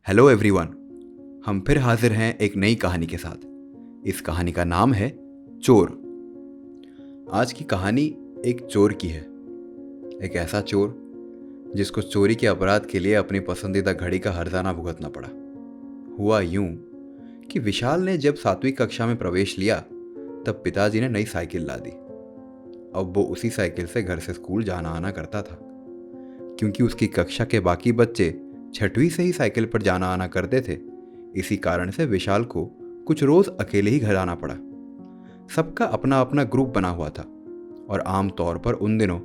Hello everyone. हम फिर हाजिर हैं एक नई कहानी के साथ। इस कहानी का नाम है चोर। आज की कहानी एक चोर की है। एक ऐसा चोर जिसको चोरी के अपराध के लिए अपनी पसंदीदा घड़ी का हर्जाना भुगतना पड़ा। हुआ यूं कि विशाल ने जब 7वीं कक्षा में प्रवेश लिया तब पिताजी ने नई साइकिल ला दी। अब वो उसी साइकिल से घर से स्कूल जाना आना करता था। क्योंकि उसकी कक्षा के बाकी बच्चे 6वीं से ही साइकिल पर जाना आना करते थे, इसी कारण से विशाल को कुछ रोज अकेले ही घर आना पड़ा। सबका अपना अपना ग्रुप बना हुआ था और आम तौर पर उन दिनों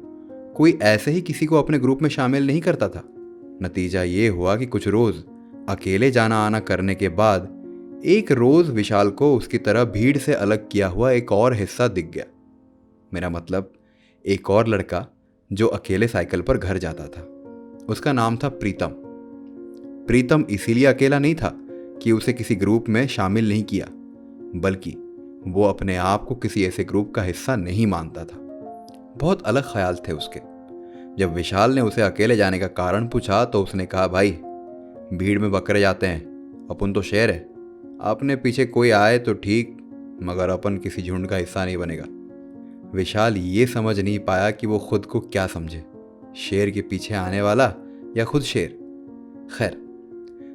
कोई ऐसे ही किसी को अपने ग्रुप में शामिल नहीं करता था। नतीजा ये हुआ कि कुछ रोज अकेले जाना आना करने के बाद एक रोज विशाल को उसकी तरह भीड़ से अलग किया हुआ एक और हिस्सा दिख गया। मेरा मतलब एक और लड़का जो अकेले साइकिल पर घर जाता था। उसका नाम था प्रीतम। प्रीतम इसीलिए अकेला नहीं था कि उसे किसी ग्रुप में शामिल नहीं किया, बल्कि वो अपने आप को किसी ऐसे ग्रुप का हिस्सा नहीं मानता था। बहुत अलग ख्याल थे उसके। जब विशाल ने उसे अकेले जाने का कारण पूछा तो उसने कहा, भाई भीड़ में बकरे जाते हैं, अपन तो शेर है। अपने पीछे कोई आए तो ठीक, मगर अपन किसी झुंड का हिस्सा नहीं बनेगा। विशाल ये समझ नहीं पाया कि वो खुद को क्या समझे, शेर के पीछे आने वाला या खुद शेर। खैर,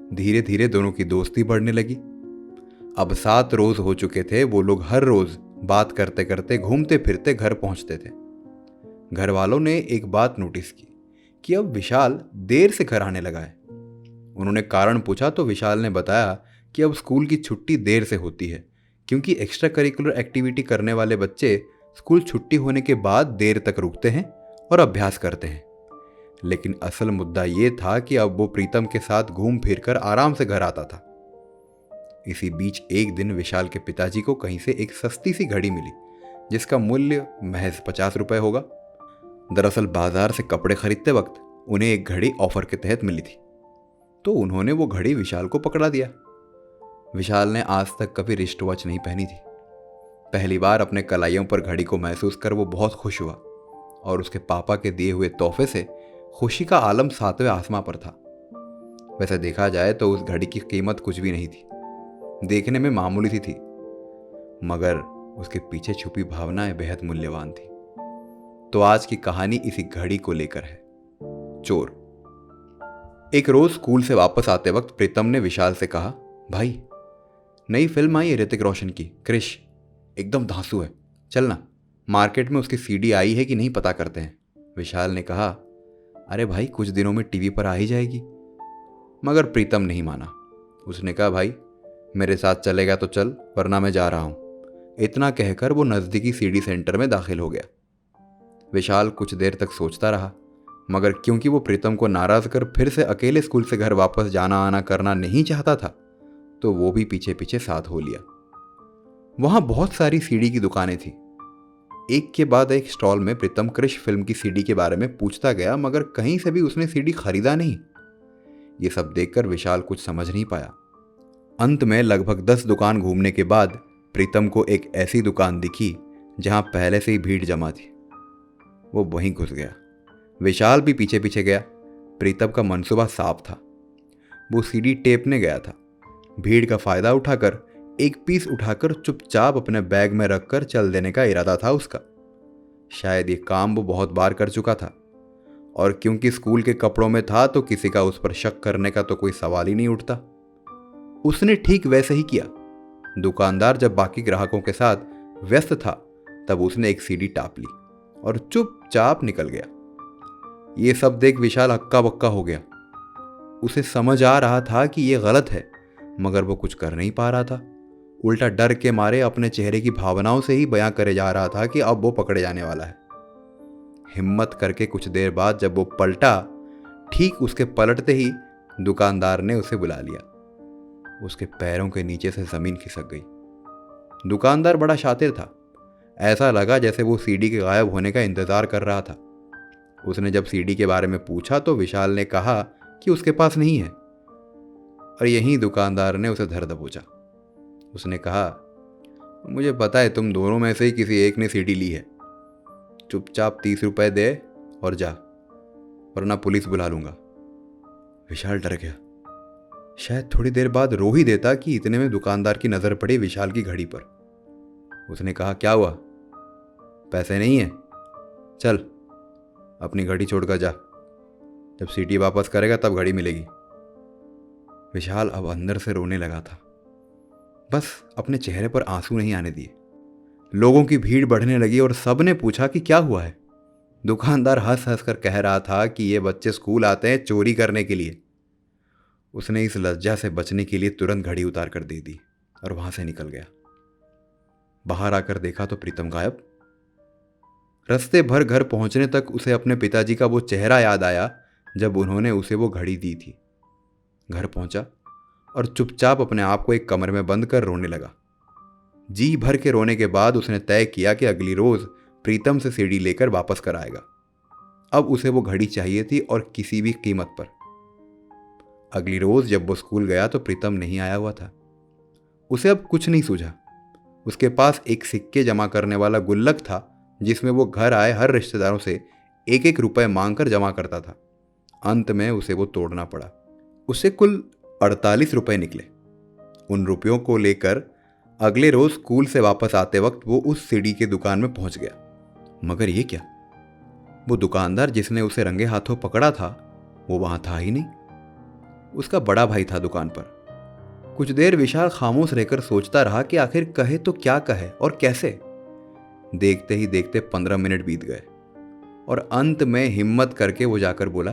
धीरे धीरे दोनों की दोस्ती बढ़ने लगी। अब 7 रोज हो चुके थे। वो लोग हर रोज बात करते करते घूमते फिरते घर पहुंचते थे। घर वालों ने एक बात नोटिस की कि अब विशाल देर से घर आने लगा है। उन्होंने कारण पूछा तो विशाल ने बताया कि अब स्कूल की छुट्टी देर से होती है, क्योंकि एक्स्ट्रा करिकुलर एक्टिविटी करने वाले बच्चे स्कूल छुट्टी होने के बाद देर तक रुकते हैं और अभ्यास करते हैं। लेकिन असल मुद्दा ये था कि अब वो प्रीतम के साथ घूम फिर कर आराम से घर आता था। इसी बीच एक दिन विशाल के पिताजी को कहीं से एक सस्ती सी घड़ी मिली जिसका मूल्य महज 50 रुपए होगा। दरअसल बाजार से कपड़े खरीदते वक्त उन्हें एक घड़ी ऑफर के तहत मिली थी, तो उन्होंने वो घड़ी विशाल को पकड़ा दिया। विशाल ने आज तक कभी रिस्ट वॉच नहीं पहनी थी। पहली बार अपने कलाइयों पर घड़ी को महसूस कर वो बहुत खुश हुआ और उसके पापा के दिए हुए तोहफे से खुशी का आलम 7वें आसमां पर था। वैसे देखा जाए तो उस घड़ी की कीमत कुछ भी नहीं थी, देखने में मामूली सी थी, मगर उसके पीछे छुपी भावनाएं बेहद मूल्यवान थी। तो आज की कहानी इसी घड़ी को लेकर है, चोर। एक रोज स्कूल से वापस आते वक्त प्रीतम ने विशाल से कहा, भाई नई फिल्म आई है ऋतिक रोशन की, क्रिश, एकदम धांसू है, चलना। मार्केट में उसकी सीडी आई है कि नहीं पता करते हैं। विशाल ने कहा, अरे भाई कुछ दिनों में टीवी पर आ ही जाएगी। मगर प्रीतम नहीं माना। उसने कहा, भाई मेरे साथ चलेगा तो चल, वरना मैं जा रहा हूं। इतना कहकर वो नजदीकी सीडी सेंटर में दाखिल हो गया। विशाल कुछ देर तक सोचता रहा, मगर क्योंकि वो प्रीतम को नाराज कर फिर से अकेले स्कूल से घर वापस जाना आना करना नहीं चाहता था, तो वो भी पीछे पीछे साथ हो लिया। वहां बहुत सारी सीडी की दुकानें थी। एक के बाद एक स्टॉल में प्रीतम क्रिश फिल्म की सीडी के बारे में पूछता गया, मगर कहीं से भी उसने सीडी खरीदा नहीं। ये सब देखकर विशाल कुछ समझ नहीं पाया। अंत में लगभग 10 दुकान घूमने के बाद प्रीतम को एक ऐसी दुकान दिखी जहां पहले से ही भीड़ जमा थी। वो वहीं घुस गया। विशाल भी पीछे पीछे गया। प्रीतम का मंसूबा साफ था। वो सीडी टेपने गया था। भीड़ का फायदा उठाकर एक पीस उठाकर चुपचाप अपने बैग में रखकर चल देने का इरादा था उसका। शायद ये काम वो बहुत बार कर चुका था, और क्योंकि स्कूल के कपड़ों में था तो किसी का उस पर शक करने का तो कोई सवाल ही नहीं उठता। उसने ठीक वैसे ही किया। दुकानदार जब बाकी ग्राहकों के साथ व्यस्त था तब उसने एक सीडी टाप ली और चुपचाप निकल गया। ये सब देख विशाल हक्का बक्का हो गया। उसे समझ आ रहा था कि ये गलत है, मगर वो कुछ कर नहीं पा रहा था। उल्टा डर के मारे अपने चेहरे की भावनाओं से ही बयां करे जा रहा था कि अब वो पकड़े जाने वाला है। हिम्मत करके कुछ देर बाद जब वो पलटा, ठीक उसके पलटते ही दुकानदार ने उसे बुला लिया। उसके पैरों के नीचे से जमीन खिसक गई। दुकानदार बड़ा शातिर था। ऐसा लगा जैसे वो सीडी के गायब होने का इंतजार कर रहा था। उसने जब सीडी के बारे में पूछा तो विशाल ने कहा कि उसके पास नहीं है, और यहीं दुकानदार ने उसे धर दबोचा। उसने कहा, मुझे पता है तुम दोनों में से ही किसी एक ने सीडी ली है। चुपचाप 30 रुपए दे और जा, वरना पुलिस बुला लूंगा। विशाल डर गया। शायद थोड़ी देर बाद रो ही देता कि इतने में दुकानदार की नज़र पड़ी विशाल की घड़ी पर। उसने कहा, क्या हुआ, पैसे नहीं है? चल अपनी घड़ी छोड़कर जा, जब सीटी वापस करेगा तब घड़ी मिलेगी। विशाल अब अंदर से रोने लगा था, बस अपने चेहरे पर आंसू नहीं आने दिए। लोगों की भीड़ बढ़ने लगी और सब ने पूछा कि क्या हुआ है। दुकानदार हंस हंस कर कह रहा था कि ये बच्चे स्कूल आते हैं चोरी करने के लिए। उसने इस लज्जा से बचने के लिए तुरंत घड़ी उतार कर दे दी और वहां से निकल गया। बाहर आकर देखा तो प्रीतम गायब। रास्ते भर घर पहुंचने तक उसे अपने पिताजी का वो चेहरा याद आया जब उन्होंने उसे वो घड़ी दी थी। घर पहुंचा और चुपचाप अपने आप को एक कमरे में बंद कर रोने लगा। जी भर के रोने के बाद उसने तय किया कि अगली रोज प्रीतम से सीडी लेकर वापस कर आएगा। अब उसे वो घड़ी चाहिए थी और किसी भी कीमत पर। अगली रोज जब वो स्कूल गया तो प्रीतम नहीं आया हुआ था। उसे अब कुछ नहीं सूझा। उसके पास एक सिक्के जमा करने वाला गुल्लक था जिसमें वो घर आए हर रिश्तेदारों से एक एक रुपए मांगकर जमा करता था। अंत में उसे वो तोड़ना पड़ा। उसे कुल 48 रुपए निकले। उन रुपयों को लेकर अगले रोज स्कूल से वापस आते वक्त वो उस सीडी की दुकान में पहुंच गया। मगर ये क्या, वो दुकानदार जिसने उसे रंगे हाथों पकड़ा था वो वहां था ही नहीं। उसका बड़ा भाई था दुकान पर। कुछ देर विशाल खामोश रहकर सोचता रहा कि आखिर कहे तो क्या कहे और कैसे। देखते ही देखते 15 मिनट बीत गए और अंत में हिम्मत करके वो जाकर बोला,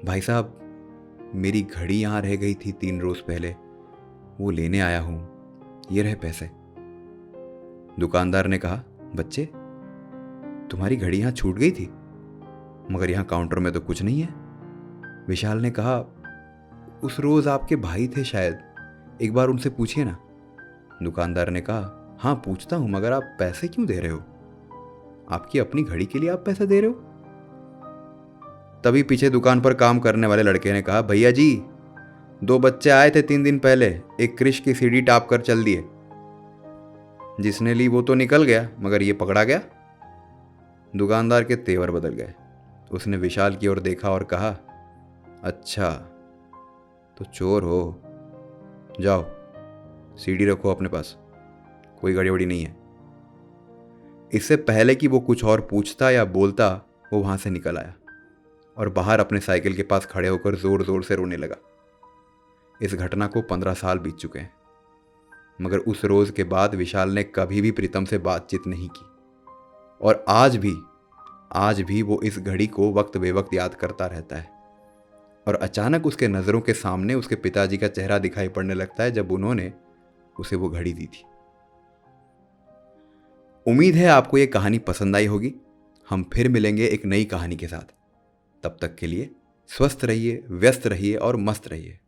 भाई साहब, मेरी घड़ी यहां रह गई थी 3 रोज पहले, वो लेने आया हूं, ये रहे पैसे। दुकानदार ने कहा, बच्चे, तुम्हारी घड़ी यहां छूट गई थी, मगर यहां काउंटर में तो कुछ नहीं है। विशाल ने कहा, उस रोज आपके भाई थे शायद, एक बार उनसे पूछिए ना। दुकानदार ने कहा, हाँ पूछता हूं, मगर आप पैसे क्यों दे रहे हो? आपकी अपनी घड़ी के लिए आप पैसे दे रहे हो? तभी पीछे दुकान पर काम करने वाले लड़के ने कहा, भैया जी, 2 बच्चे आए थे 3 दिन पहले, एक क्रिश की सीडी टाप कर चल दिए। जिसने ली वो तो निकल गया, मगर ये पकड़ा गया। दुकानदार के तेवर बदल गए। उसने विशाल की ओर देखा और कहा, अच्छा तो चोर हो, जाओ सीडी रखो अपने पास, कोई घड़ी वड़ी नहीं है। इससे पहले कि वो कुछ और पूछता या बोलता, वो वहां से निकल आया और बाहर अपने साइकिल के पास खड़े होकर जोर जोर से रोने लगा। इस घटना को 15 साल बीत चुके हैं, मगर उस रोज के बाद विशाल ने कभी भी प्रीतम से बातचीत नहीं की और आज भी वो इस घड़ी को वक्त बेवक्त याद करता रहता है। और अचानक उसके नज़रों के सामने उसके पिताजी का चेहरा दिखाई पड़ने लगता है जब उन्होंने उसे वो घड़ी दी थी। उम्मीद है आपको ये कहानी पसंद आई होगी। हम फिर मिलेंगे एक नई कहानी के साथ। तब तक के लिए स्वस्थ रहिए, व्यस्त रहिए और मस्त रहिए।